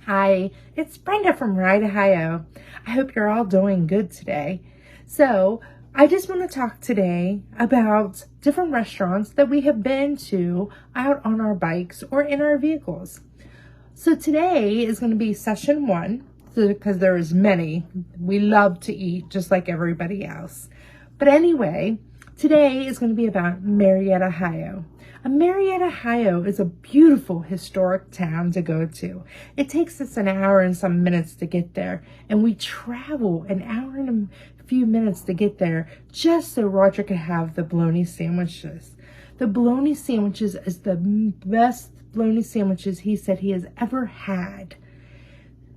Hi, it's Brenda from Marietta, Ohio. I hope you're all doing good today. So, I just want to talk today about different restaurants that we have been to out on our bikes or in our vehicles. So today is going to be session 1, because there is many. We love to eat just like everybody else. But anyway, today is going to be about Marietta, Ohio. Marietta, Ohio is a beautiful historic town to go to. It takes us an hour and some minutes to get there, and we travel an hour and a few minutes to get there just so Roger could have the bologna sandwiches. The bologna sandwiches is the best bologna sandwiches he said he has ever had.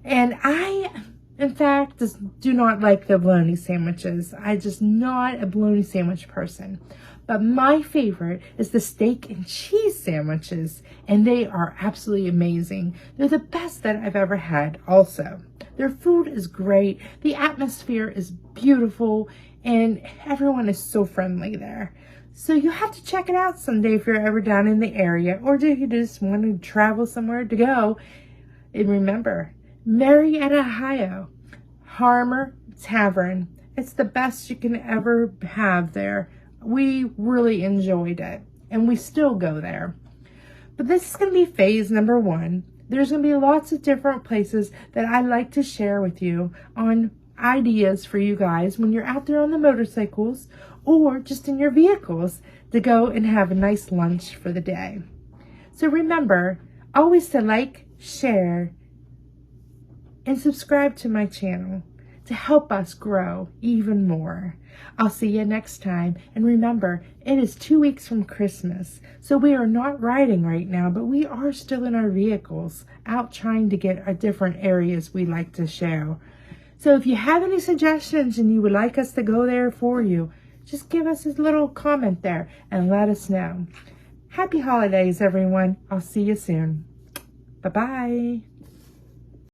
And I, in fact, just do not like the bologna sandwiches. I'm just not a bologna sandwich person. But my favorite is the steak and cheese sandwiches, and they are absolutely amazing. They're the best that I've ever had also. Their food is great, the atmosphere is beautiful, and everyone is so friendly there. So you have to check it out someday if you're ever down in the area, or if you just want to travel somewhere to go. And remember, Marietta, Ohio, Harmer Tavern. It's the best you can ever have there. We really enjoyed it, and we still go there. But this is going to be phase number 1. There's going to be lots of different places that I like to share with you on ideas for you guys when you're out there on the motorcycles or just in your vehicles to go and have a nice lunch for the day. So remember, always to like, share, and subscribe to my channel to help us grow even more. I'll see you next time. And remember, it is 2 weeks from Christmas. So we are not riding right now, but we are still in our vehicles, out trying to get our different areas we like to show. So if you have any suggestions and you would like us to go there for you, just give us a little comment there and let us know. Happy holidays, everyone. I'll see you soon. Bye-bye.